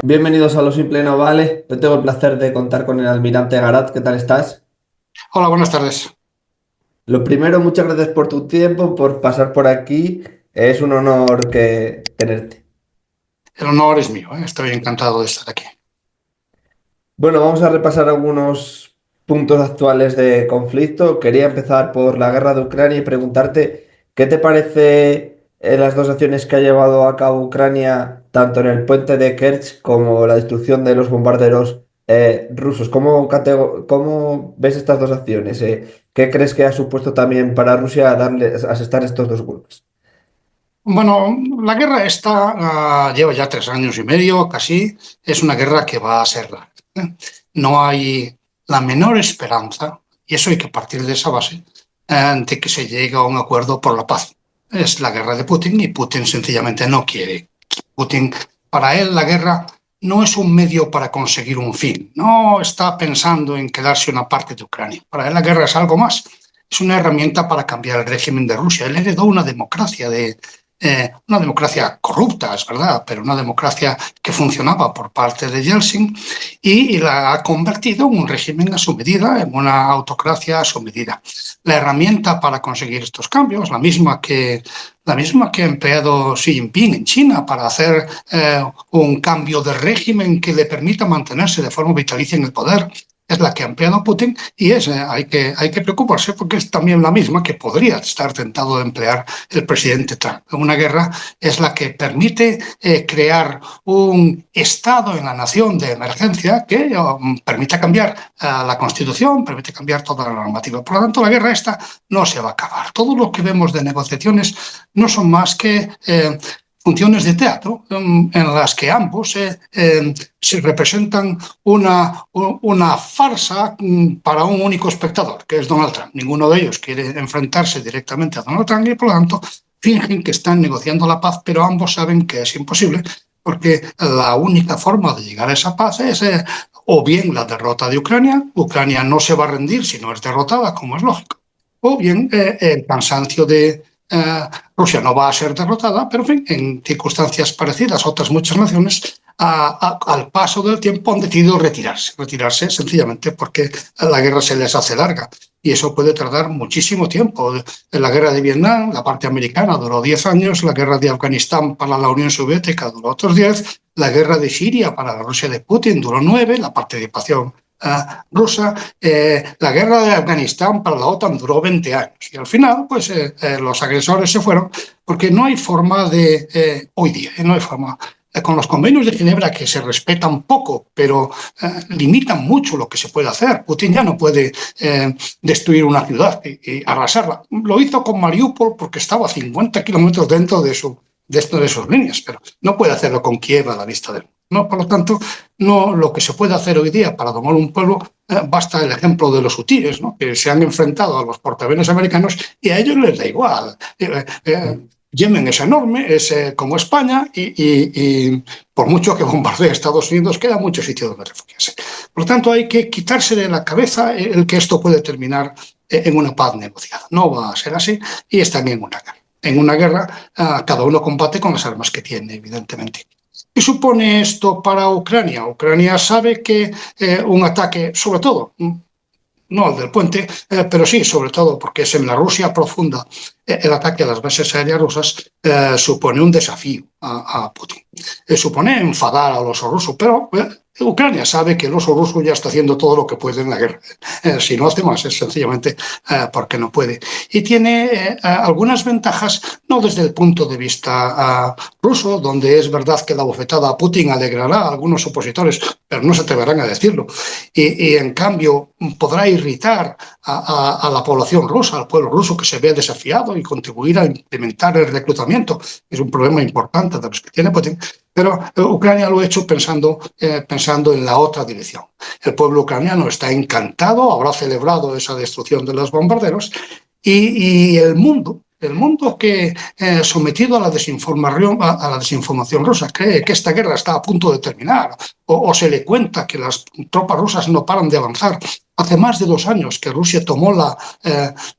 Bienvenidos a Lo Simple No Vale. Yo tengo el placer de contar con el almirante Garat. ¿Qué tal estás? Hola, buenas tardes. Lo primero, muchas gracias por tu tiempo, por pasar por aquí. Es un honor que tenerte. El honor es mío, ¿eh? Estoy encantado de estar aquí. Bueno, vamos a repasar algunos puntos actuales de conflicto. Quería empezar por la guerra de Ucrania y preguntarte qué te parece las dos acciones que ha llevado a cabo Ucrania, tanto en el puente de Kerch como la destrucción de los bombarderos rusos. ¿Cómo ves estas dos acciones? ¿Qué crees que ha supuesto también para Rusia darle, asestar estos dos golpes? Bueno, la guerra esta lleva ya 3 años y medio, casi. Es una guerra que va a ser larga, ¿eh? No hay la menor esperanza, y eso hay que partir de esa base, de que se llegue a un acuerdo por la paz. Es la guerra de Putin y Putin sencillamente no quiere. Putin, para él la guerra no es un medio para conseguir un fin, no está pensando en quedarse una parte de Ucrania. Para él la guerra es algo más, es una herramienta para cambiar el régimen de Rusia. Él heredó una democracia corrupta, es verdad, pero una democracia que funcionaba por parte de Yeltsin y la ha convertido en un régimen a su medida, en una autocracia a su medida. La herramienta para conseguir estos cambios, la misma que ha empleado Xi Jinping en China para hacer un cambio de régimen que le permita mantenerse de forma vitalicia en el poder, es la que ha empleado Putin y hay que preocuparse porque es también la misma que podría estar tentado de emplear el presidente Trump. Una guerra es la que permite crear un estado en la nación de emergencia que permita cambiar la Constitución, permite cambiar toda la normativa. Por lo tanto, la guerra esta no se va a acabar. Todo lo que vemos de negociaciones no son más que funciones de teatro en las que ambos se representan una farsa para un único espectador, que es Donald Trump. Ninguno de ellos quiere enfrentarse directamente a Donald Trump y, por lo tanto, fingen que están negociando la paz, pero ambos saben que es imposible porque la única forma de llegar a esa paz es o bien la derrota de Ucrania. Ucrania no se va a rendir si no es derrotada, como es lógico, o bien el cansancio de Rusia no va a ser derrotada, pero en fin, en circunstancias parecidas, otras muchas naciones al paso del tiempo han decidido retirarse sencillamente porque la guerra se les hace larga y eso puede tardar muchísimo tiempo. En la guerra de Vietnam, la parte americana duró 10 años, la guerra de Afganistán para la Unión Soviética duró otros 10, la guerra de Siria para la Rusia de Putin duró 9, la participación rusa, la guerra de Afganistán para la OTAN duró 20 años y al final pues los agresores se fueron porque no hay forma hoy día, no hay forma, con los convenios de Ginebra que se respetan poco, pero limitan mucho lo que se puede hacer. Putin ya no puede destruir una ciudad y arrasarla. Lo hizo con Mariupol porque estaba a 50 kilómetros dentro de sus líneas, pero no puede hacerlo con Kiev a la vista del mundo. No, por lo tanto, no lo que se puede hacer hoy día para domar un pueblo, basta el ejemplo de los hutíes, ¿no? Que se han enfrentado a los portaaviones americanos y a ellos les da igual. Yemen es enorme, es como España y por mucho que bombardee Estados Unidos, queda mucho sitio donde refugiarse. Por lo tanto, hay que quitarse de la cabeza el que esto puede terminar en una paz negociada. No va a ser así y están en una guerra. En una guerra, cada uno combate con las armas que tiene, evidentemente. ¿Qué supone esto para Ucrania? Ucrania sabe que un ataque, sobre todo, no el del puente, pero sí, sobre todo porque es en la Rusia profunda, el ataque a las bases aéreas rusas supone un desafío a Putin. Supone enfadar al oso ruso, pero Ucrania sabe que el oso ruso ya está haciendo todo lo que puede en la guerra. Si no hace más, es sencillamente porque no puede. Y tiene algunas ventajas, no desde el punto de vista ruso, donde es verdad que la bofetada a Putin alegrará a algunos opositores, pero no se atreverán a decirlo. Y en cambio podrá irritar a la población rusa, al pueblo ruso que se ve desafiado y contribuir a implementar el reclutamiento. Es un problema importante de los que tiene Putin, pero Ucrania lo ha hecho pensando en la otra dirección. El pueblo ucraniano está encantado, habrá celebrado esa destrucción de los bombarderos y el mundo que, sometido a la desinformación rusa, cree que esta guerra está a punto de terminar o se le cuenta que las tropas rusas no paran de avanzar hace más de 2 años que Rusia tomó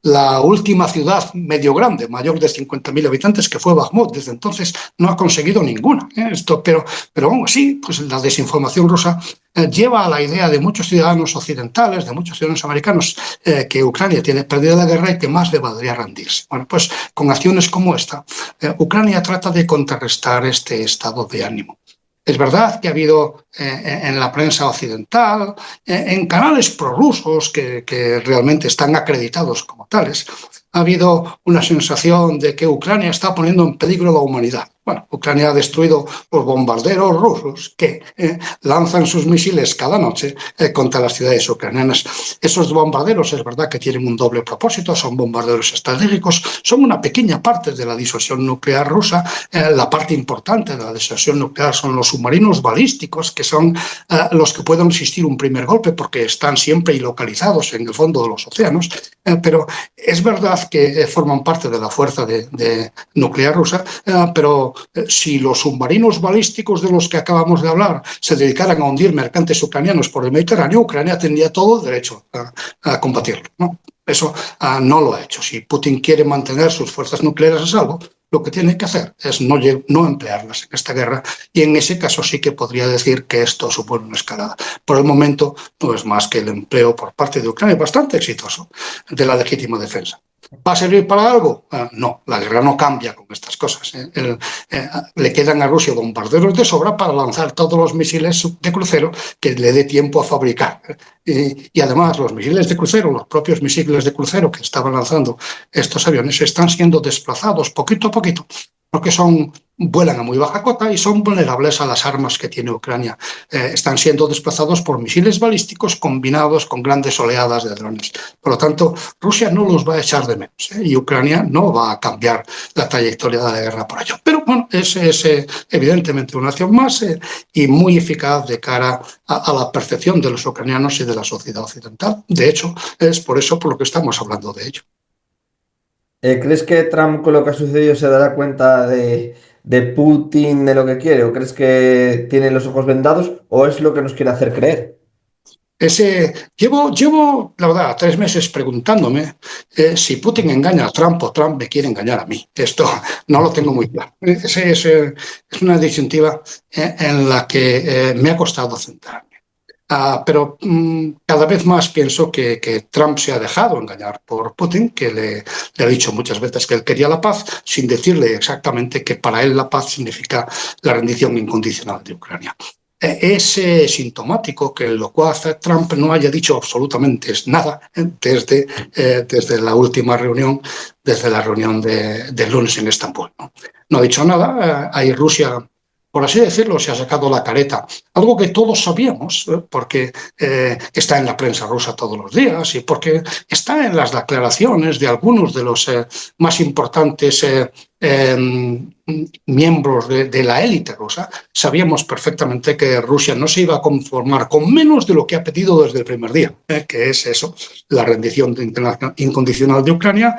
la última ciudad medio grande, mayor de 50.000 habitantes, que fue Bakhmut. Desde entonces no ha conseguido ninguna. Pero aún así, pues la desinformación rusa lleva a la idea de muchos ciudadanos occidentales, de muchos ciudadanos americanos, que Ucrania tiene perdida la guerra y que más le valdría rendirse. Bueno, pues con acciones como esta, Ucrania trata de contrarrestar este estado de ánimo. Es verdad que ha habido en la prensa occidental, en canales prorrusos que realmente están acreditados como tales, ha habido una sensación de que Ucrania está poniendo en peligro la humanidad. Bueno, Ucrania ha destruido los bombarderos rusos que lanzan sus misiles cada noche contra las ciudades ucranianas. Esos bombarderos es verdad que tienen un doble propósito, son bombarderos estratégicos, son una pequeña parte de la disuasión nuclear rusa. La parte importante de la disuasión nuclear son los submarinos balísticos, que son los que pueden resistir un primer golpe porque están siempre ilocalizados en el fondo de los océanos. Pero es verdad que forman parte de la fuerza de nuclear rusa, pero si los submarinos balísticos de los que acabamos de hablar se dedicaran a hundir mercantes ucranianos por el Mediterráneo, Ucrania tendría todo el derecho a combatirlo, ¿no? Eso no lo ha hecho. Si Putin quiere mantener sus fuerzas nucleares a salvo, lo que tiene que hacer es no emplearlas en esta guerra, y en ese caso sí que podría decir que esto supone una escalada. Por el momento no es más que el empleo por parte de Ucrania, bastante exitoso, de la legítima defensa. ¿Va a servir para algo? No, la guerra no cambia con estas cosas. Le quedan a Rusia bombarderos de sobra para lanzar todos los misiles de crucero que le dé tiempo a fabricar. Y además los misiles de crucero, los propios misiles de crucero que estaban lanzando estos aviones, están siendo desplazados poquito a poquito, porque vuelan a muy baja cota y son vulnerables a las armas que tiene Ucrania. Están siendo desplazados por misiles balísticos combinados con grandes oleadas de drones. Por lo tanto, Rusia no los va a echar de menos, y Ucrania no va a cambiar la trayectoria de la guerra por ello. Pero bueno, es evidentemente una acción más y muy eficaz de cara a la percepción de los ucranianos y de la sociedad occidental. De hecho, es por eso por lo que estamos hablando de ello. ¿Crees que Trump con lo que ha sucedido se dará cuenta de Putin, de lo que quiere? ¿O crees que tiene los ojos vendados? ¿O es lo que nos quiere hacer creer? Llevo, la verdad, 3 meses preguntándome si Putin engaña a Trump o Trump me quiere engañar a mí. Esto no lo tengo muy claro. Es una disyuntiva en la que me ha costado centrarme. Pero cada vez más pienso que Trump se ha dejado engañar por Putin, que le ha dicho muchas veces que él quería la paz, sin decirle exactamente que para él la paz significa la rendición incondicional de Ucrania. Es sintomático que el locuaz Trump no haya dicho absolutamente nada desde la última reunión, desde la reunión del lunes en Estambul. No ha dicho nada. Ahí Rusia, por así decirlo, se ha sacado la careta. Algo que todos sabíamos, porque está en la prensa rusa todos los días y porque está en las declaraciones de algunos de los más importantes miembros de la élite rusa. Sabíamos perfectamente que Rusia no se iba a conformar con menos de lo que ha pedido desde el primer día, que es eso, la rendición incondicional de Ucrania,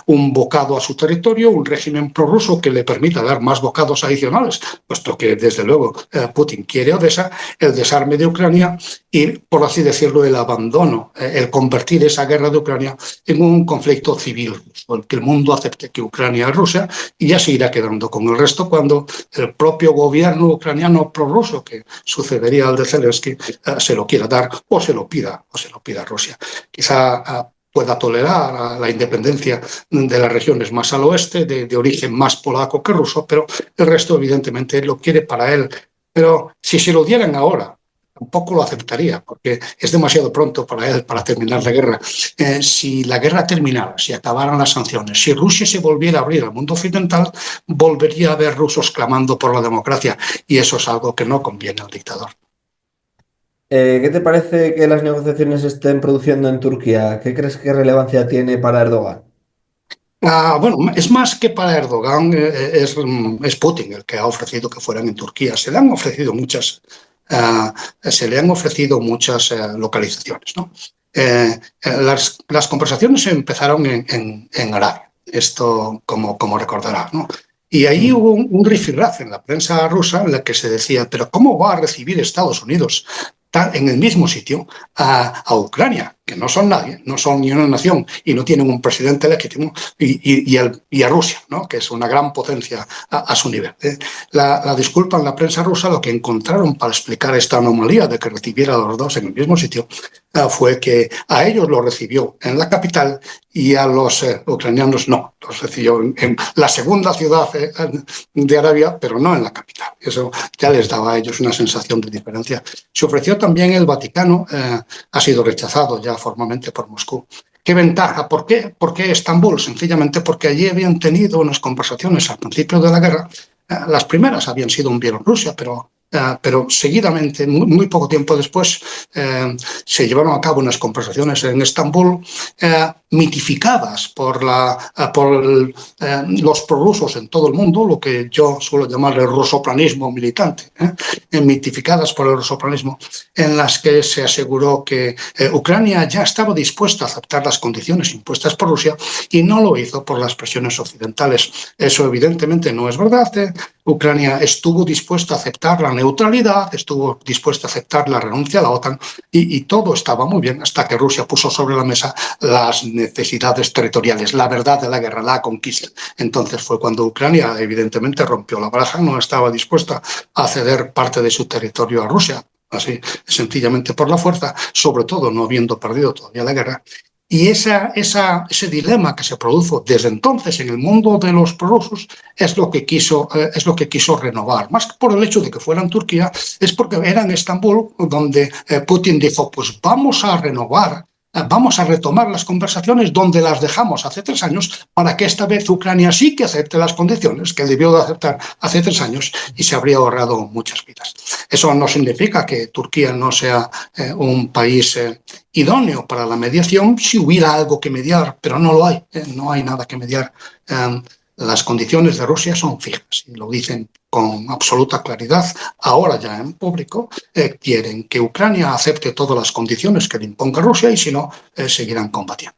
un bocado a su territorio, un régimen prorruso que le permita dar más bocados adicionales, puesto que desde luego Putin quiere Odessa, el desarme de Ucrania y, por así decirlo, el abandono, el convertir esa guerra de Ucrania en un conflicto civil, que el mundo acepte que Ucrania es Rusia y ya se irá quedando con el resto cuando el propio gobierno ucraniano prorruso, que sucedería al de Zelensky, se lo quiera dar o se lo pida a Rusia. Quizá pueda tolerar la independencia de las regiones más al oeste, de origen más polaco que ruso, pero el resto evidentemente lo quiere para él. Pero si se lo dieran ahora, tampoco lo aceptaría, porque es demasiado pronto para él para terminar la guerra. Si la guerra terminara, si acabaran las sanciones, si Rusia se volviera a abrir al mundo occidental, volvería a haber rusos clamando por la democracia, y eso es algo que no conviene al dictador. ¿Qué te parece que las negociaciones se estén produciendo en Turquía? ¿Qué crees que relevancia tiene para Erdogan? Bueno, es más que para Erdogan, es Putin el que ha ofrecido que fueran en Turquía. Se le han ofrecido muchas localizaciones, ¿no? Las conversaciones empezaron en Arabia, esto como recordará, ¿no? Y ahí hubo un rifirrafe en la prensa rusa en la que se decía, pero ¿cómo va a recibir Estados Unidos en el mismo sitio a Ucrania? que no son nadie, no son ni una nación y no tienen un presidente legítimo, y a Rusia, ¿no? Que es una gran potencia a su nivel. La disculpa en la prensa rusa, lo que encontraron para explicar esta anomalía de que recibiera a los dos en el mismo sitio fue que a ellos lo recibió en la capital y a los ucranianos no. Los recibió en la segunda ciudad de Arabia, pero no en la capital. Eso ya les daba a ellos una sensación de diferencia. Se ofreció también el Vaticano, ha sido rechazado ya formalmente por Moscú. ¿Qué ventaja? ¿Por qué Estambul? Sencillamente porque allí habían tenido unas conversaciones al principio de la guerra. Las primeras habían sido en Bielorrusia, pero seguidamente, muy poco tiempo después, se llevaron a cabo unas conversaciones en Estambul mitificadas por los prorrusos en todo el mundo, lo que yo suelo llamar el rusoplanismo militante, mitificadas por el rusoplanismo, en las que se aseguró que Ucrania ya estaba dispuesta a aceptar las condiciones impuestas por Rusia y no lo hizo por las presiones occidentales. Eso evidentemente no es verdad. Ucrania estuvo dispuesta a aceptar la neutralidad, estuvo dispuesta a aceptar la renuncia a la OTAN y todo estaba muy bien hasta que Rusia puso sobre la mesa las necesidades territoriales, la verdad de la guerra, la conquista. Entonces fue cuando Ucrania evidentemente rompió la baraja, no estaba dispuesta a ceder parte de su territorio a Rusia, así sencillamente por la fuerza, sobre todo no habiendo perdido todavía la guerra. Y ese dilema que se produjo desde entonces en el mundo de los prorrusos es lo que quiso renovar. Más que por el hecho de que fuera en Turquía, es porque era en Estambul donde Putin dijo, pues vamos a renovar, vamos a retomar las conversaciones donde las dejamos hace 3 años para que esta vez Ucrania sí que acepte las condiciones que debió de aceptar hace 3 años y se habría ahorrado muchas vidas. Eso no significa que Turquía no sea un país idóneo para la mediación si hubiera algo que mediar, pero no lo hay, no hay nada que mediar. Las condiciones de Rusia son fijas y lo dicen con absoluta claridad, ahora ya en público, quieren que Ucrania acepte todas las condiciones que le imponga Rusia y si no, seguirán combatiendo.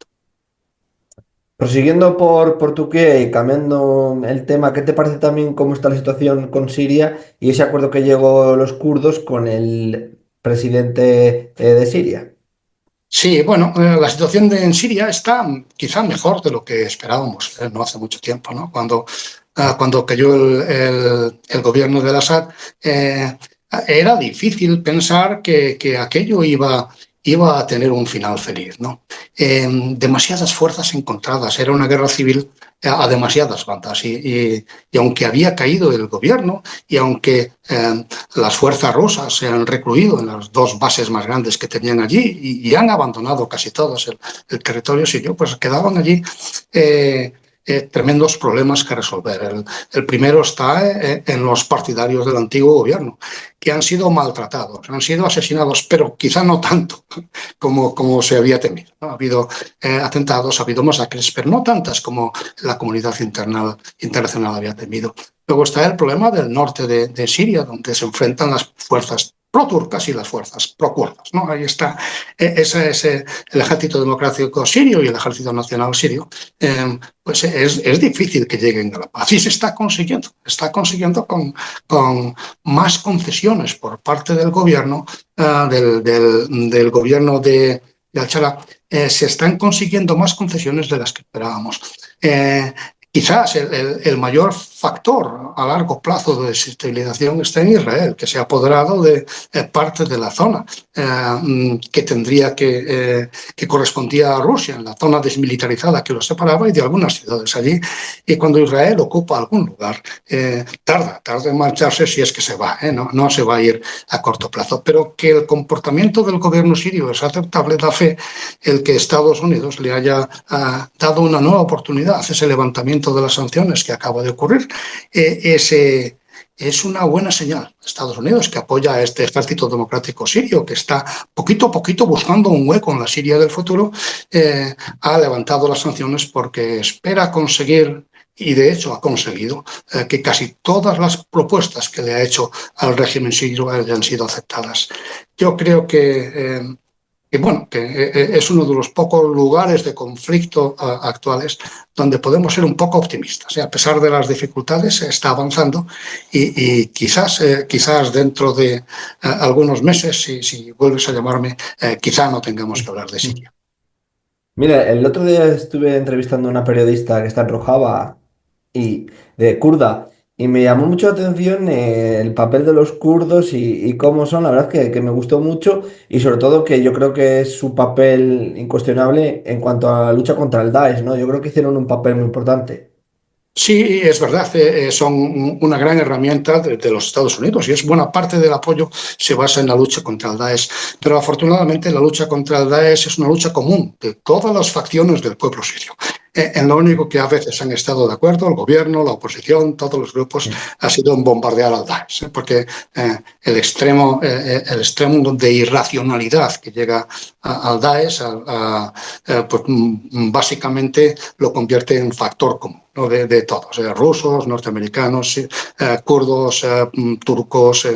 Prosiguiendo por Turquía y cambiando el tema, ¿qué te parece también cómo está la situación con Siria y ese acuerdo que llegó los kurdos con el presidente de Siria? Sí, bueno, la situación en Siria está quizá mejor de lo que esperábamos no hace mucho tiempo, ¿no? Cuando cayó el gobierno de Assad, era difícil pensar que aquello iba a tener un final feliz, ¿no? Demasiadas fuerzas encontradas, era una guerra civil a demasiadas bandas y aunque había caído el gobierno y aunque las fuerzas rusas se han recluido en las 2 bases más grandes que tenían allí y han abandonado casi todos el territorio sirio, pues quedaban allí tremendos problemas que resolver. El primero está en los partidarios del antiguo gobierno, que han sido maltratados, han sido asesinados, pero quizá no tanto como se había temido, ¿no? Ha habido atentados, ha habido masacres, pero no tantas como la comunidad internacional había temido. Luego está el problema del norte de Siria, donde se enfrentan las fuerzas pro-turcas y las fuerzas pro-kurdas, ¿no? Ahí está el ejército democrático sirio y el ejército nacional sirio. Pues es difícil que lleguen a la paz y se está consiguiendo con más concesiones por parte del gobierno, del gobierno de Al-Shara. Se están consiguiendo más concesiones de las que esperábamos. Quizás el mayor factor a largo plazo de desestabilización está en Israel, que se ha apoderado de parte de la zona que correspondía a Rusia, en la zona desmilitarizada que lo separaba y de algunas ciudades allí. Y cuando Israel ocupa algún lugar, tarda en marcharse si es que se va, no se va a ir a corto plazo. Pero que el comportamiento del gobierno sirio es aceptable, da fe el que Estados Unidos le haya dado una nueva oportunidad, ese levantamiento de las sanciones que acaba de ocurrir, es una buena señal. Estados Unidos, que apoya a este ejército democrático sirio, que está poquito a poquito buscando un hueco en la Siria del futuro, ha levantado las sanciones porque espera conseguir, y de hecho ha conseguido, que casi todas las propuestas que le ha hecho al régimen sirio hayan sido aceptadas. Yo creo que es uno de los pocos lugares de conflicto actuales donde podemos ser un poco optimistas. A pesar de las dificultades, se está avanzando y quizás dentro de algunos meses, si vuelves a llamarme, quizá no tengamos que hablar de Siria. Mira, el otro día estuve entrevistando a una periodista que está en Rojava y de kurda y me llamó mucho la atención el papel de los kurdos y cómo son. La verdad que me gustó mucho y sobre todo que yo creo que es su papel incuestionable en cuanto a la lucha contra el Daesh, ¿no? Yo creo que hicieron un papel muy importante. Sí, es verdad, son una gran herramienta de los Estados Unidos y es buena parte del apoyo se basa en la lucha contra el Daesh. Pero afortunadamente la lucha contra el Daesh es una lucha común de todas las facciones del pueblo sirio. En lo único que a veces han estado de acuerdo, el gobierno, la oposición, todos los grupos, ha sido en bombardear al Daesh, porque el extremo de irracionalidad que llega al Daesh, pues, básicamente lo convierte en factor común, ¿no? De todos, rusos, norteamericanos, kurdos, turcos,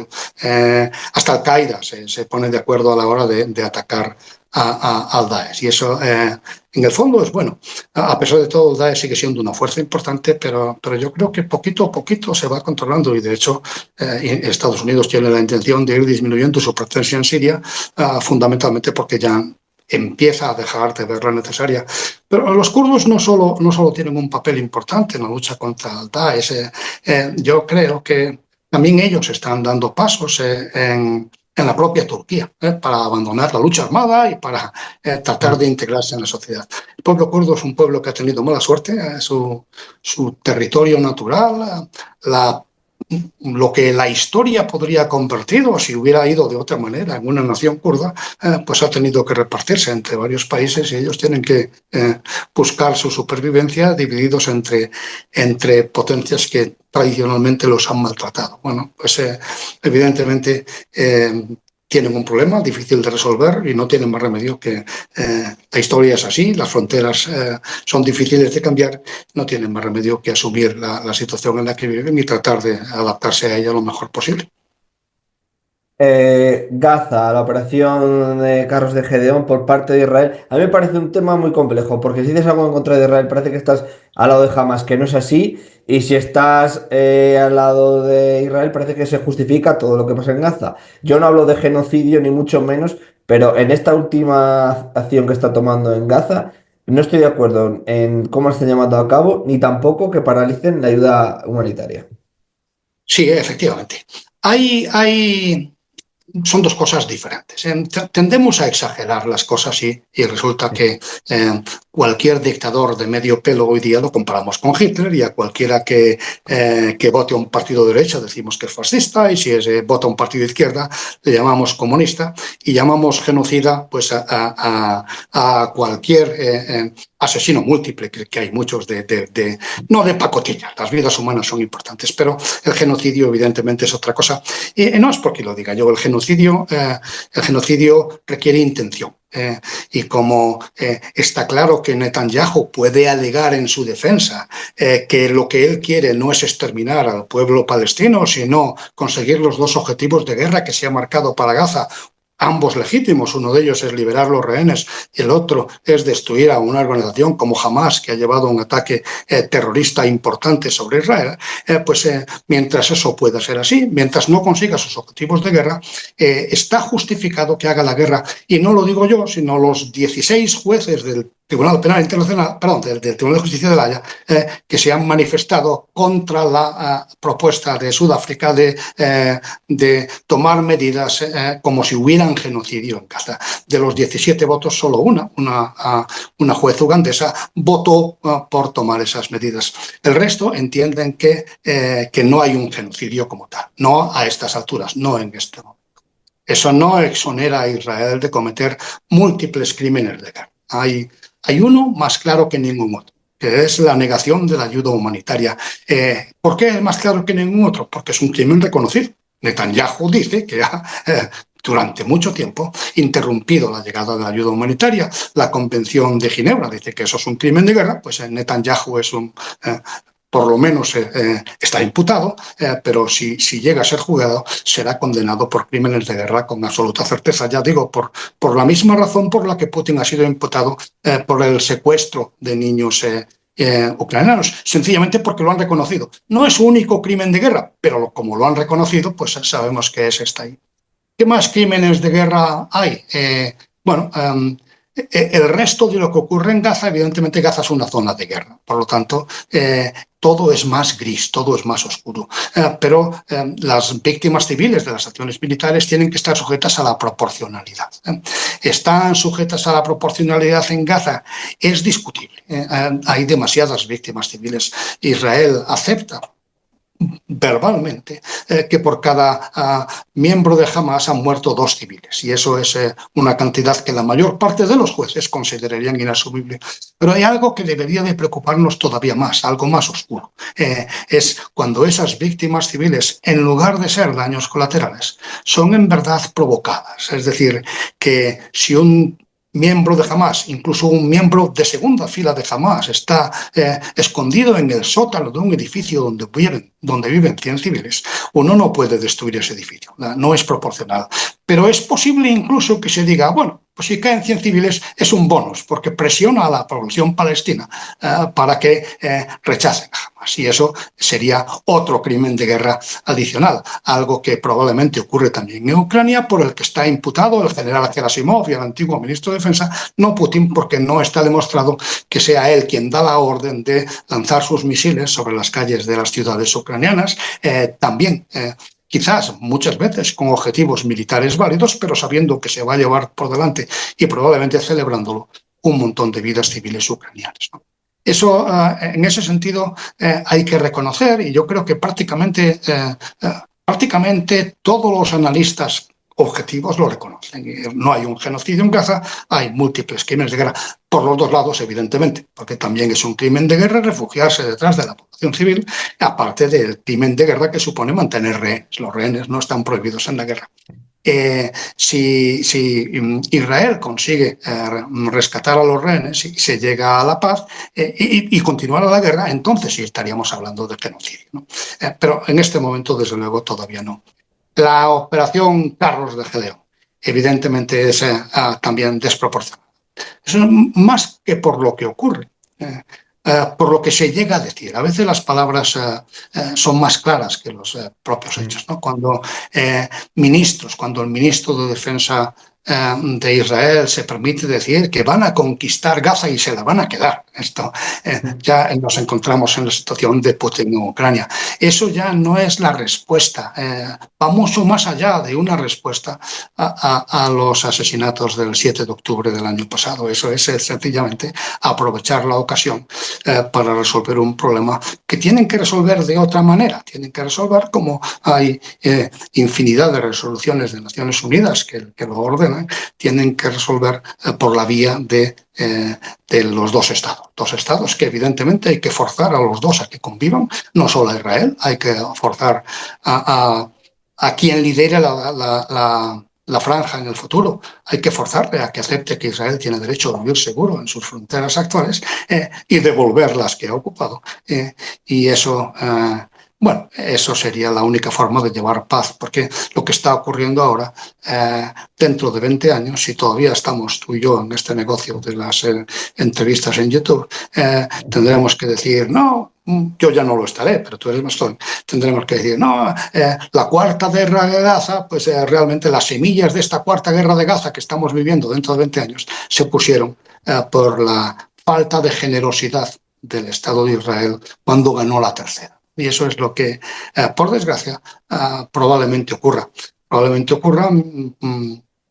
hasta Al-Qaeda se pone de acuerdo a la hora de atacar al Daesh. Y eso, en el fondo, es bueno. A pesar de todo, el Daesh sigue siendo una fuerza importante, pero yo creo que poquito a poquito se va controlando y, de hecho, Estados Unidos tiene la intención de ir disminuyendo su presencia en Siria, fundamentalmente porque ya empieza a dejar de verla necesaria. Pero los kurdos no solo tienen un papel importante en la lucha contra el Daesh, yo creo que también ellos están dando pasos en la propia Turquía, para abandonar la lucha armada y para tratar de integrarse en la sociedad. El pueblo kurdo es un pueblo que ha tenido mala suerte, su territorio natural, lo que la historia podría convertir, o si hubiera ido de otra manera, en una nación kurda, pues ha tenido que repartirse entre varios países y ellos tienen que buscar su supervivencia divididos entre potencias que tradicionalmente los han maltratado. Bueno, pues evidentemente tienen un problema difícil de resolver y no tienen más remedio que la historia es así, las fronteras son difíciles de cambiar, no tienen más remedio que asumir la situación en la que viven y tratar de adaptarse a ella lo mejor posible. Gaza, la operación de carros de Gedeón por parte de Israel, a mí me parece un tema muy complejo, porque si dices algo en contra de Israel parece que estás al lado de Hamas, que no es así, y si estás al lado de Israel parece que se justifica todo lo que pasa en Gaza. Yo no hablo de genocidio ni mucho menos, pero en esta última acción que está tomando en Gaza, no estoy de acuerdo en cómo la están llevando a cabo, ni tampoco que paralicen la ayuda humanitaria. Sí, efectivamente. Son dos cosas diferentes. Tendemos a exagerar las cosas y resulta que cualquier dictador de medio pelo hoy día lo comparamos con Hitler, y a cualquiera que vote a un partido de derecha decimos que es fascista, y si vota a un partido de izquierda le llamamos comunista, y llamamos genocida pues a cualquier asesino múltiple, que hay muchos no de pacotilla. Las vidas humanas son importantes, pero el genocidio evidentemente es otra cosa. Y no es porque lo diga yo, el genocidio requiere intención. Y como está claro que Netanyahu puede alegar en su defensa que lo que él quiere no es exterminar al pueblo palestino, sino conseguir los dos objetivos de guerra que se ha marcado para Gaza, ambos legítimos. Uno de ellos es liberar los rehenes y el otro es destruir a una organización como Hamas, que ha llevado un ataque terrorista importante sobre Israel. Pues mientras eso pueda ser así, mientras no consiga sus objetivos de guerra, está justificado que haga la guerra. Y no lo digo yo, sino los 16 jueces del Tribunal Penal Internacional, perdón, del Tribunal de Justicia de La Haya, que se han manifestado contra la propuesta de Sudáfrica de tomar medidas como si hubieran genocidio en Gaza. De los 17 votos, solo una juez ugandesa votó por tomar esas medidas. El resto entienden que no hay un genocidio como tal, no a estas alturas, no en este momento. Eso no exonera a Israel de cometer múltiples crímenes de guerra. Hay uno más claro que ningún otro, que es la negación de la ayuda humanitaria. ¿Por qué es más claro que ningún otro? Porque es un crimen reconocido. Netanyahu dice que durante mucho tiempo interrumpido la llegada de la ayuda humanitaria. La Convención de Ginebra dice que eso es un crimen de guerra, pues Netanyahu por lo menos está imputado, pero si llega a ser juzgado será condenado por crímenes de guerra con absoluta certeza. Ya digo, por la misma razón por la que Putin ha sido imputado por el secuestro de niños ucranianos, sencillamente porque lo han reconocido. No es su único crimen de guerra, pero como lo han reconocido, pues sabemos que ese está ahí. ¿Qué más crímenes de guerra hay? Bueno, el resto de lo que ocurre en Gaza, evidentemente Gaza es una zona de guerra, por lo tanto, todo es más gris, todo es más oscuro. Pero las víctimas civiles de las acciones militares tienen que estar sujetas a la proporcionalidad. ¿Están sujetas a la proporcionalidad en Gaza? Es discutible. Hay demasiadas víctimas civiles. Israel acepta verbalmente que por cada miembro de Hamas han muerto 2 civiles, y eso es una cantidad que la mayor parte de los jueces considerarían inasumible. Pero hay algo que debería de preocuparnos todavía más, algo más oscuro. Es cuando esas víctimas civiles, en lugar de ser daños colaterales, son en verdad provocadas. Es decir, que si un miembro de Hamas, incluso un miembro de segunda fila de Hamas, está escondido en el sótano de un edificio donde viven 100 civiles, uno no puede destruir ese edificio, no es proporcional. Pero es posible incluso que se diga, bueno, pues si caen 100 civiles es un bonus, porque presiona a la población palestina para que rechacen a Hamas. Y eso sería otro crimen de guerra adicional, algo que probablemente ocurre también en Ucrania, por el que está imputado el general Gerasimov y el antiguo ministro de Defensa, no Putin, porque no está demostrado que sea él quien da la orden de lanzar sus misiles sobre las calles de las ciudades ucranianas. También quizás muchas veces con objetivos militares válidos, pero sabiendo que se va a llevar por delante y probablemente celebrándolo un montón de vidas civiles ucranianas, ¿no? Eso, en ese sentido, hay que reconocer, y yo creo que prácticamente todos los analistas objetivos lo reconocen. No hay un genocidio en Gaza, hay múltiples crímenes de guerra, por los 2 lados, evidentemente, porque también es un crimen de guerra refugiarse detrás de la población civil, aparte del crimen de guerra que supone mantener rehenes. Los rehenes no están prohibidos en la guerra. Si Israel consigue rescatar a los rehenes y se llega a la paz y continuar la guerra, entonces sí estaríamos hablando de genocidio, ¿no? Pero en este momento, desde luego, todavía no. La operación Carros de Gedeón, evidentemente, es también desproporcionada. Eso es más que por lo que ocurre. Por lo que se llega a decir. A veces las palabras son más claras que los propios hechos, ¿no? Cuando cuando el ministro de Defensa de Israel se permite decir que van a conquistar Gaza y se la van a quedar. Esto ya nos encontramos en la situación de Putin en Ucrania. Eso ya no es la respuesta. Va mucho más allá de una respuesta a los asesinatos del 7 de octubre del año pasado. Eso es sencillamente aprovechar la ocasión para resolver un problema que tienen que resolver de otra manera. Tienen que resolver como hay infinidad de resoluciones de Naciones Unidas que lo ordenan, tienen que resolver por la vía de los 2 estados. 2 estados que evidentemente hay que forzar a los 2 a que convivan, no solo a Israel, hay que forzar a quien lidere la franja en el futuro. Hay que forzarle a que acepte que Israel tiene derecho a vivir seguro en sus fronteras actuales y devolver las que ha ocupado. Y eso... Bueno, eso sería la única forma de llevar paz, porque lo que está ocurriendo ahora, dentro de 20 años, si todavía estamos tú y yo en este negocio de las entrevistas en YouTube, tendremos que decir, no, yo ya no lo estaré, pero tú eres más joven, tendremos que decir, no, la cuarta guerra de Gaza, pues realmente las semillas de esta cuarta guerra de Gaza que estamos viviendo dentro de 20 años se pusieron por la falta de generosidad del Estado de Israel cuando ganó la tercera. Y eso es lo que, por desgracia, probablemente ocurra. Probablemente ocurra,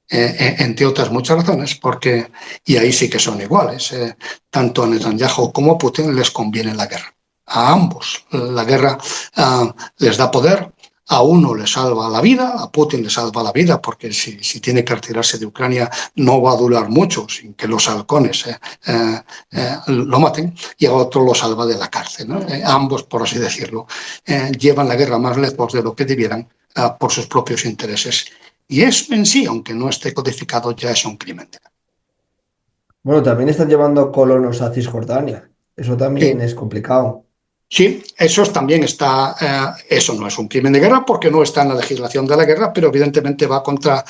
entre otras muchas razones, porque, y ahí sí que son iguales, tanto a Netanyahu como a Putin les conviene la guerra. A ambos. La guerra les da poder. A uno le salva la vida, a Putin le salva la vida, porque si tiene que retirarse de Ucrania no va a durar mucho sin que los halcones lo maten, y a otro lo salva de la cárcel, ¿no? Ambos, por así decirlo, llevan la guerra más lejos de lo que debieran por sus propios intereses. Y eso en sí, aunque no esté codificado, ya es un crimen. Bueno, también están llevando colonos a Cisjordania. Eso Sí. también es complicado. Sí, eso también está, eso no es un crimen de guerra porque no está en la legislación de la guerra, pero evidentemente va contra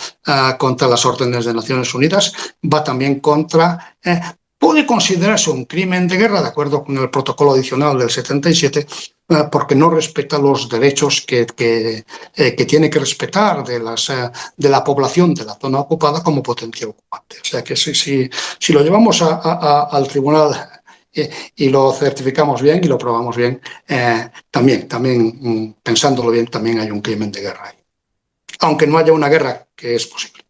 las órdenes de Naciones Unidas, va también puede considerarse un crimen de guerra, de acuerdo con el protocolo adicional del 77, porque no respeta los derechos que tiene que respetar de la población de la zona ocupada como potencia ocupante. O sea que si lo llevamos al tribunal y lo certificamos bien y lo probamos bien, también pensándolo bien, también hay un crimen de guerra ahí. Aunque no haya una guerra, que es posible.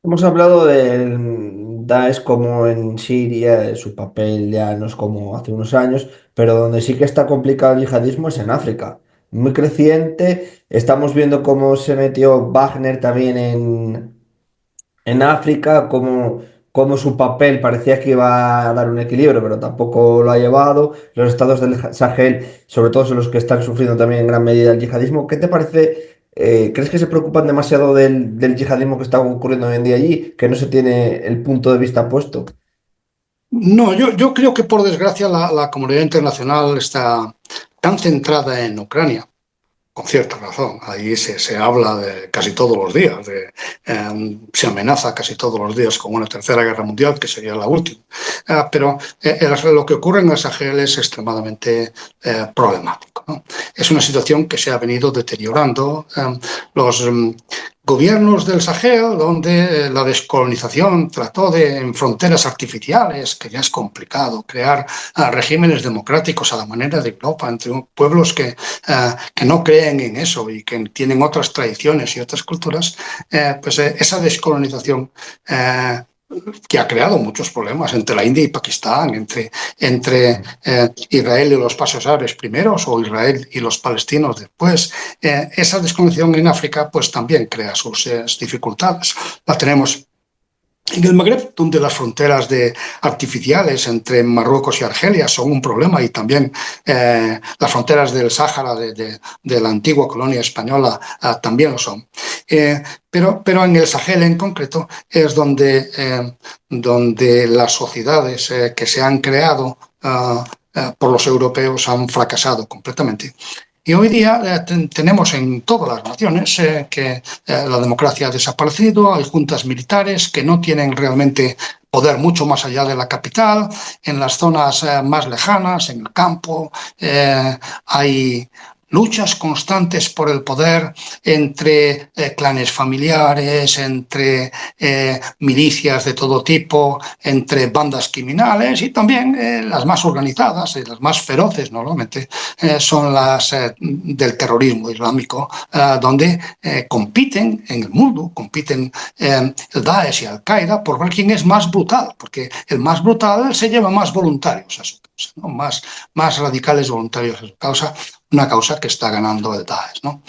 Hemos hablado del Daesh como en Siria, su papel ya no es como hace unos años, pero donde sí que está complicado el yihadismo es en África. Muy creciente, estamos viendo cómo se metió Wagner también en África, cómo su papel parecía que iba a dar un equilibrio, pero tampoco lo ha llevado. Los estados del Sahel, sobre todo son los que están sufriendo también en gran medida el yihadismo. ¿Qué te parece? ¿Crees que se preocupan demasiado del yihadismo que está ocurriendo hoy en día allí? Que no se tiene el punto de vista puesto. No, yo creo que por desgracia la comunidad internacional está tan centrada en Ucrania, con cierta razón. Ahí se habla de casi todos los días, se amenaza casi todos los días con una tercera guerra mundial, que sería la última. Pero lo que ocurre en el Sahel es extremadamente problemático, ¿no? Es una situación que se ha venido deteriorando. Los gobiernos del Sahel, donde la descolonización trató de, en fronteras artificiales, que ya es complicado, crear regímenes democráticos a la manera de Europa entre pueblos que no creen en eso y que tienen otras tradiciones y otras culturas, esa descolonización que ha creado muchos problemas entre la India y Pakistán, entre Israel y los países árabes primeros o Israel y los palestinos después. Esa descolonización en África pues también crea sus dificultades. La tenemos en el Magreb, donde las fronteras artificiales entre Marruecos y Argelia son un problema y también las fronteras del Sáhara de la antigua colonia española también lo son. Pero en el Sahel en concreto es donde las sociedades que se han creado por los europeos han fracasado completamente. Y hoy día tenemos en todas las naciones que la democracia ha desaparecido, hay juntas militares que no tienen realmente poder mucho más allá de la capital, en las zonas más lejanas, en el campo, hay luchas constantes por el poder entre clanes familiares, entre milicias de todo tipo, entre bandas criminales y también las más organizadas y las más feroces normalmente son las del terrorismo islámico, donde compiten en el mundo, compiten el Daesh y Al-Qaeda por ver quién es más brutal, porque el más brutal se lleva más voluntarios a su causa, ¿no? Más radicales voluntarios a su causa, una causa que está ganando el Daesh, ¿no?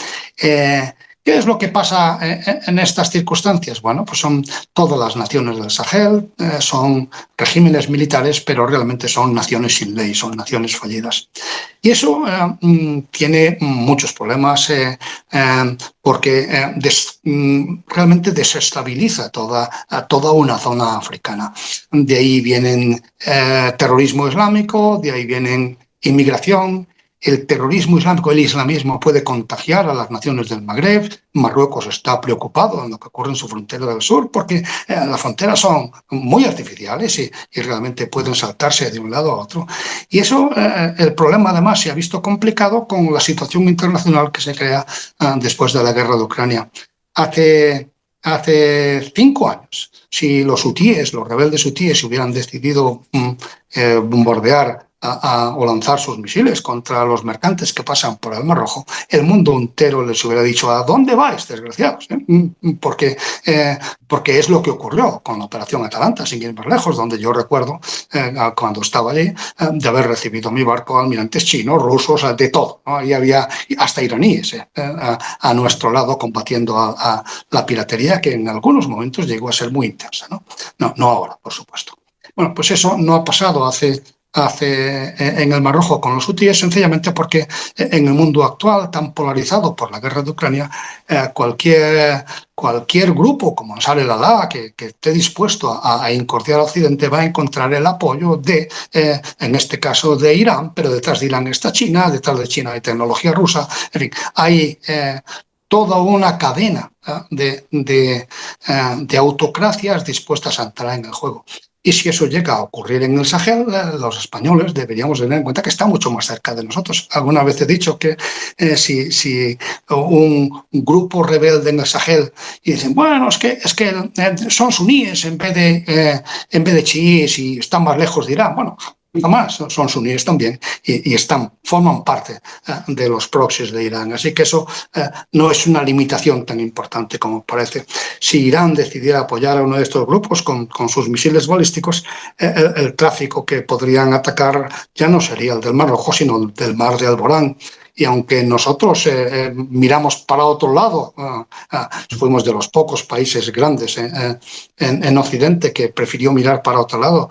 ¿Qué es lo que pasa en estas circunstancias? Bueno, pues son todas las naciones del Sahel, son regímenes militares, pero realmente son naciones sin ley, son naciones fallidas. Y eso tiene muchos problemas porque realmente desestabiliza toda una zona africana. De ahí vienen terrorismo islámico, de ahí vienen inmigración. El terrorismo islámico, el islamismo puede contagiar a las naciones del Magreb. Marruecos está preocupado en lo que ocurre en su frontera del sur porque las fronteras son muy artificiales y realmente pueden saltarse de un lado a otro. Y eso, el problema además se ha visto complicado con la situación internacional que se crea después de la guerra de Ucrania. Hace 5 años, si los hutíes, los rebeldes hutíes, hubieran decidido bombardear o lanzar sus misiles contra los mercantes que pasan por el Mar Rojo, el mundo entero les hubiera dicho ¿a dónde vais, desgraciados? Porque es lo que ocurrió con la operación Atalanta, sin ir más lejos, donde yo recuerdo cuando estaba allí de haber recibido mi barco almirantes chinos, rusos, de todo, ¿no? Y había hasta iraníes a nuestro lado combatiendo a la piratería, que en algunos momentos llegó a ser muy intensa, ¿no? No ahora, por supuesto. Bueno, pues eso no ha pasado en el Mar Rojo con los hutíes, sencillamente porque en el mundo actual, tan polarizado por la guerra de Ucrania, cualquier grupo como Ansar el-Allah que esté dispuesto a incordiar a Occidente va a encontrar el apoyo en este caso, de Irán, pero detrás de Irán está China, detrás de China hay tecnología rusa, en fin, hay toda una cadena de autocracias dispuestas a entrar en el juego. Y si eso llega a ocurrir en el Sahel, los españoles deberíamos tener en cuenta que está mucho más cerca de nosotros. Alguna vez he dicho que si un grupo rebelde en el Sahel y dicen, bueno, es que son suníes en vez de chiíes y están más lejos de Irán. Bueno, además son suníes también y forman parte de los proxies de Irán. Así que eso no es una limitación tan importante como parece. Si Irán decidiera apoyar a uno de estos grupos con sus misiles balísticos, el tráfico que podrían atacar ya no sería el del Mar Rojo, sino el del Mar de Alborán. Y aunque nosotros miramos para otro lado, fuimos de los pocos países grandes en Occidente que prefirió mirar para otro lado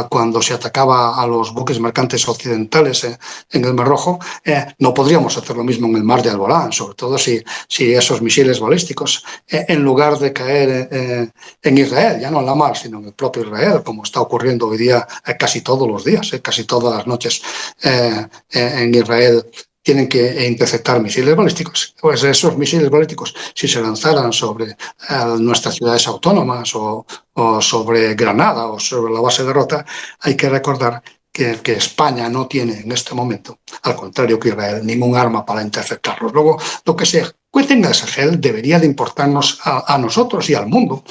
cuando se atacaba a los buques mercantes occidentales en el Mar Rojo, no podríamos hacer lo mismo en el Mar de Alborán, sobre todo si esos misiles balísticos, en lugar de caer en Israel, ya no en la mar, sino en el propio Israel, como está ocurriendo hoy día casi todos los días, casi todas las noches en Israel tienen que interceptar misiles balísticos. Pues esos misiles balísticos, si se lanzaran sobre nuestras ciudades autónomas o sobre Granada o sobre la base de Rota, hay que recordar que España no tiene en este momento, al contrario que Israel, ningún arma para interceptarlos. Luego, lo que se cuece en el Sahel debería de importarnos a nosotros y al mundo,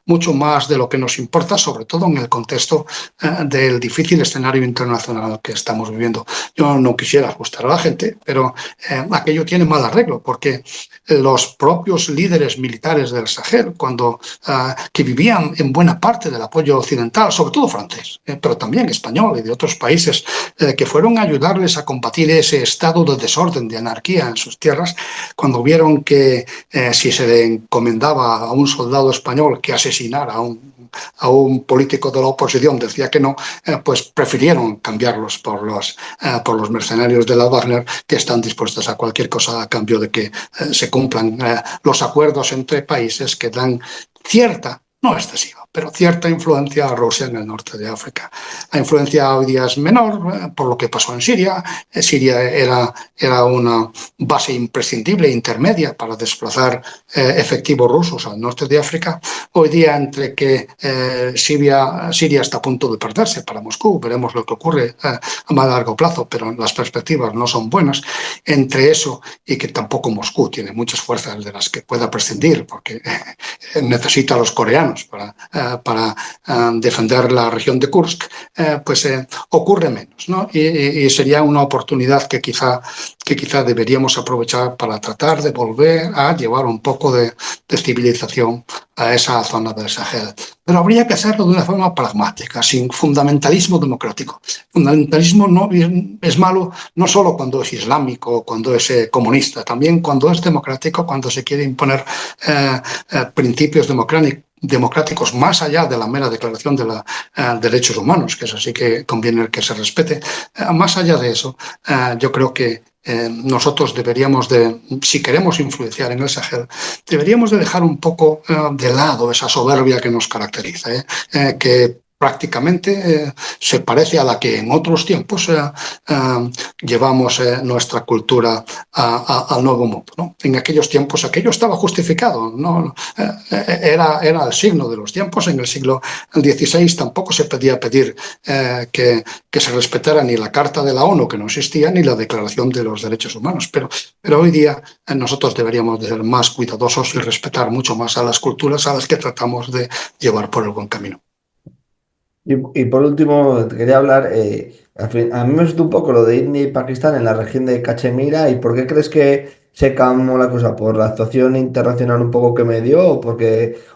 mucho más de lo que nos importa, sobre todo en el contexto del difícil escenario internacional que estamos viviendo. Yo no quisiera asustar a la gente, pero aquello tiene mal arreglo, porque los propios líderes militares del Sahel, que vivían en buena parte del apoyo occidental, sobre todo francés, pero también español y de otros países, que fueron a ayudarles a combatir ese estado de desorden, de anarquía en sus tierras, cuando vieron que si se le encomendaba a un soldado español que asesinara a un político de la oposición, decía que no, pues prefirieron cambiarlos por los mercenarios de la Wagner, que están dispuestos a cualquier cosa a cambio de que se cumplan los acuerdos entre países que dan cierta, no excesiva, pero cierta influencia a Rusia en el norte de África. La influencia hoy día es menor por lo que pasó en Siria. Siria era una base imprescindible, intermedia, para desplazar efectivos rusos al norte de África. Hoy día, entre que Siria está a punto de perderse para Moscú, veremos lo que ocurre a más largo plazo, pero las perspectivas no son buenas. Entre eso y que tampoco Moscú tiene muchas fuerzas de las que pueda prescindir, porque necesita a los coreanos para defender la región de Kursk, pues ocurre menos, ¿no? Y sería una oportunidad que quizá deberíamos aprovechar para tratar de volver a llevar un poco de civilización a esa zona del Sahel. Pero habría que hacerlo de una forma pragmática, sin fundamentalismo democrático. Fundamentalismo no es malo no solo cuando es islámico, cuando es comunista, también cuando es democrático, cuando se quiere imponer principios democráticos más allá de la mera declaración de los derechos humanos, que es así que conviene que se respete. Más allá de eso, yo creo que nosotros deberíamos si queremos influenciar en el Sahel, deberíamos de dejar un poco de lado esa soberbia que nos caracteriza, que prácticamente se parece a la que en otros tiempos llevamos nuestra cultura al nuevo mundo, ¿no? En aquellos tiempos aquello estaba justificado, ¿no? Era el signo de los tiempos. En el siglo XVI tampoco se podía pedir que se respetara ni la Carta de la ONU, que no existía, ni la Declaración de los Derechos Humanos, pero hoy día nosotros deberíamos de ser más cuidadosos y respetar mucho más a las culturas a las que tratamos de llevar por el buen camino. Y por último, te quería hablar, a mí me asustó un poco lo de India y Pakistán en la región de Cachemira. ¿Y por qué crees que se calmó la cosa? ¿Por la actuación internacional un poco que me dio?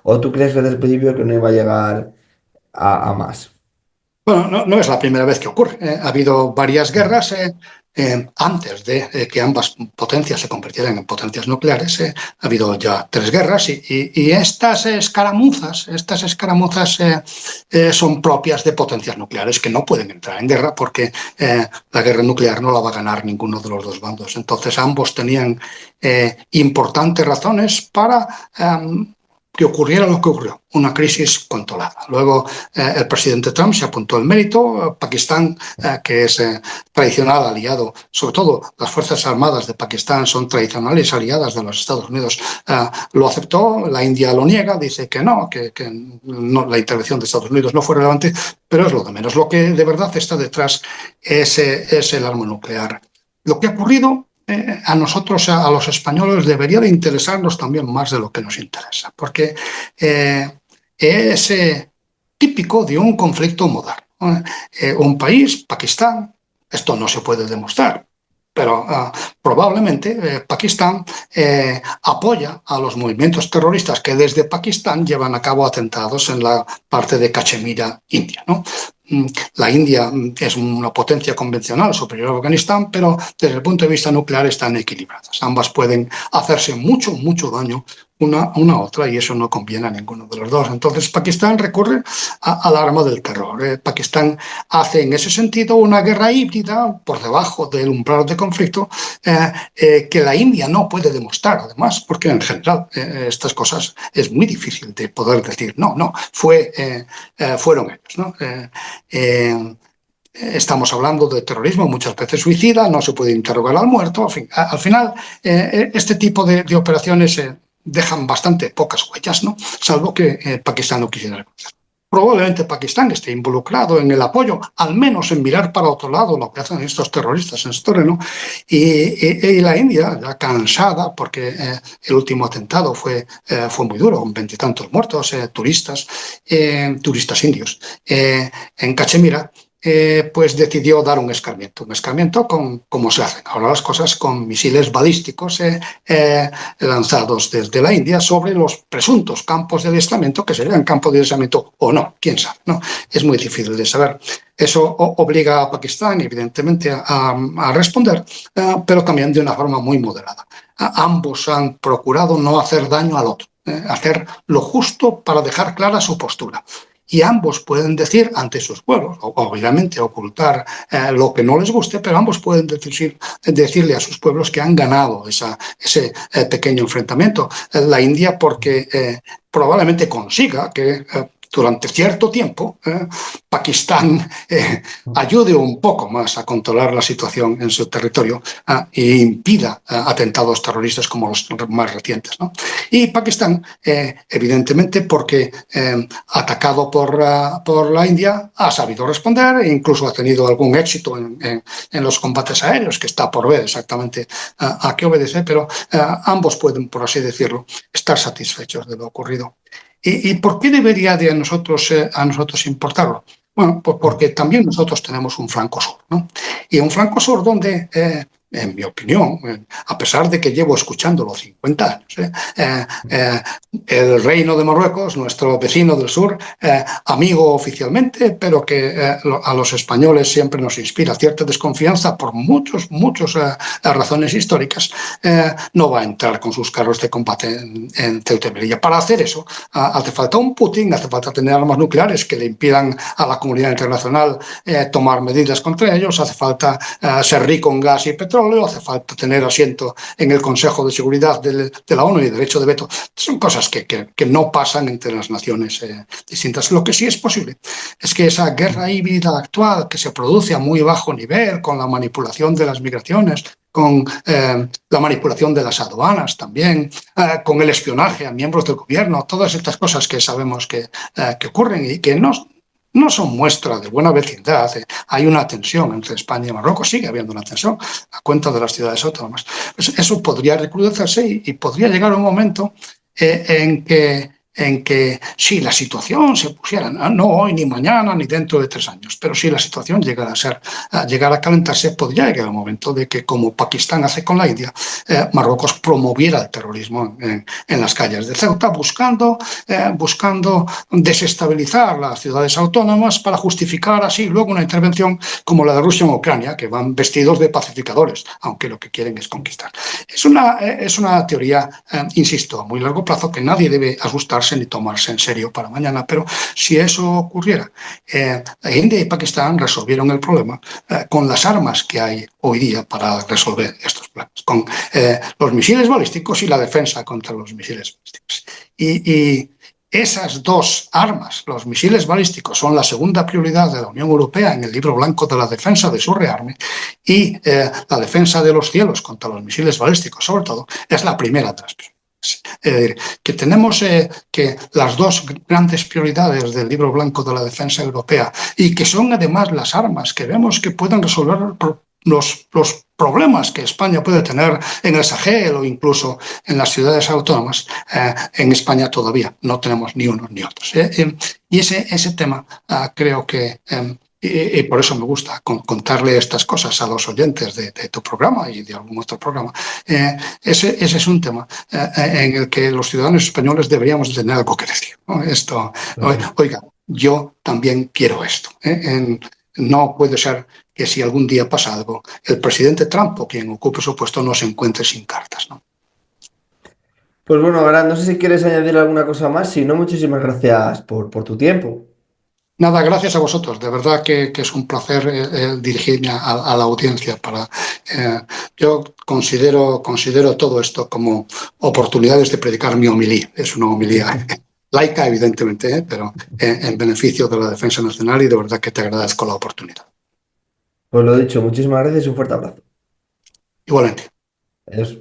¿O tú crees desde el principio que no iba a llegar a más? Bueno, no es la primera vez que ocurre. Ha habido varias guerras antes de que ambas potencias se convirtieran en potencias nucleares. Ha habido ya 3 guerras y estas escaramuzas son propias de potencias nucleares que no pueden entrar en guerra porque la guerra nuclear no la va a ganar ninguno de los dos bandos. Entonces ambos tenían importantes razones para que ocurriera lo que ocurrió, una crisis controlada. Luego el presidente Trump se apuntó el mérito. Pakistán, que es tradicional aliado, sobre todo las Fuerzas Armadas de Pakistán son tradicionales aliadas de los Estados Unidos, lo aceptó. La India lo niega, dice que no, no, la intervención de Estados Unidos no fue relevante, pero es lo de menos. Lo que de verdad está detrás es el arma nuclear. Lo que ha ocurrido a nosotros, a los españoles, debería de interesarnos también más de lo que nos interesa, porque es típico de un conflicto moderno. Un país, Pakistán, esto no se puede demostrar, pero probablemente Pakistán apoya a los movimientos terroristas que desde Pakistán llevan a cabo atentados en la parte de Cachemira, India, ¿no? La India es una potencia convencional superior a Afganistán, pero desde el punto de vista nuclear están equilibradas. Ambas pueden hacerse mucho, mucho daño una a otra, y eso no conviene a ninguno de los dos. Entonces Pakistán recurre al arma del terror. Pakistán hace en ese sentido una guerra híbrida por debajo del umbral de conflicto que la India no puede demostrar, además, porque en general estas cosas es muy difícil de poder decir, no, fueron ellos, ¿no? Estamos hablando de terrorismo muchas veces suicida, no se puede interrogar al muerto. En fin, al final, este tipo de operaciones dejan bastante pocas huellas, ¿no? Salvo que Pakistán no quisiera reconocer. Probablemente Pakistán esté involucrado en el apoyo, al menos en mirar para otro lado lo que hacen estos terroristas en su terreno, y la India, ya cansada, porque el último atentado fue muy duro, con 20 y tantos muertos, turistas indios, en Cachemira, pues decidió dar un escarmiento como se hacen ahora las cosas, con misiles balísticos lanzados desde la India sobre los presuntos campos de adiestramiento, que serían campos de adiestramiento o no, quién sabe, ¿no? Es muy difícil de saber. Eso obliga a Pakistán, evidentemente, a responder, pero también de una forma muy moderada. Ambos han procurado no hacer daño al otro, hacer lo justo para dejar clara su postura. Y ambos pueden decir ante sus pueblos, obviamente ocultar lo que no les guste, pero ambos pueden decirle a sus pueblos que han ganado ese pequeño enfrentamiento. La India porque probablemente consiga que durante cierto tiempo Pakistán ayude un poco más a controlar la situación en su territorio e impida atentados terroristas como los más recientes, ¿no? Y Pakistán, evidentemente, porque atacado por la India, ha sabido responder e incluso ha tenido algún éxito en los combates aéreos, que está por ver exactamente a qué obedece, pero ambos pueden, por así decirlo, estar satisfechos de lo ocurrido. ¿Y por qué debería de a nosotros importarlo? Bueno, pues porque también nosotros tenemos un flanco sur, ¿no? Y un flanco sur donde, en mi opinión, a pesar de que llevo escuchándolo 50 años, el Reino de Marruecos, nuestro vecino del sur, amigo oficialmente, pero que a los españoles siempre nos inspira cierta desconfianza por muchas razones históricas, no va a entrar con sus carros de combate en Ceuta y Melilla. Para hacer eso hace falta un Putin, hace falta tener armas nucleares que le impidan a la comunidad internacional tomar medidas contra ellos, hace falta ser rico en gas y petróleo, hace falta tener asiento en el Consejo de Seguridad de la ONU y derecho de veto. Son cosas que no pasan entre las naciones distintas. Lo que sí es posible es que esa guerra híbrida actual, que se produce a muy bajo nivel, con la manipulación de las migraciones, con la manipulación de las aduanas también, con el espionaje a miembros del gobierno, todas estas cosas que sabemos que ocurren y que no son muestra de buena vecindad. Hay una tensión entre España y Marruecos, sigue habiendo una tensión a cuenta de las ciudades autónomas. Pues eso podría recrudecerse y podría llegar un momento en que si la situación se pusiera, no hoy, ni mañana, ni dentro de 3 años, pero si la situación llegara a calentarse, podría llegar el momento de que, como Pakistán hace con la India, Marruecos promoviera el terrorismo en las calles de Ceuta, buscando desestabilizar las ciudades autónomas para justificar así luego una intervención como la de Rusia en Ucrania, que van vestidos de pacificadores, aunque lo que quieren es conquistar. Es una teoría, insisto, a muy largo plazo, que nadie debe asustarse ni tomarse en serio para mañana, pero si eso ocurriera, India y Pakistán resolvieron el problema con las armas que hay hoy día para resolver estos problemas, con los misiles balísticos y la defensa contra los misiles balísticos. y esas dos armas, los misiles balísticos, son la segunda prioridad de la Unión Europea en el libro blanco de la defensa de su rearme, y la defensa de los cielos contra los misiles balísticos, sobre todo, es la primera de las prioridades. Es decir, que tenemos que las dos grandes prioridades del libro blanco de la defensa europea, y que son además las armas que vemos que pueden resolver los problemas que España puede tener en el Sahel o incluso en las ciudades autónomas, en España todavía no tenemos ni unos ni otros. Y ese tema creo que y por eso me gusta contarle estas cosas a los oyentes de tu programa y de algún otro programa. Ese es un tema en el que los ciudadanos españoles deberíamos tener algo que decir, ¿no? Esto, Ujú. oiga, yo también quiero esto. No puede ser que si algún día pasa algo, el presidente Trump o quien ocupe su puesto no se encuentre sin cartas, ¿no? Pues bueno, Gran, no sé si quieres añadir alguna cosa más. Si no, muchísimas gracias por tu tiempo. Nada, gracias a vosotros. De verdad que es un placer dirigirme a la audiencia. Yo considero todo esto como oportunidades de predicar mi homilía. Es una homilía laica, evidentemente, pero en beneficio de la defensa nacional, y de verdad que te agradezco la oportunidad. Pues lo dicho, muchísimas gracias y un fuerte abrazo. Igualmente. Adiós.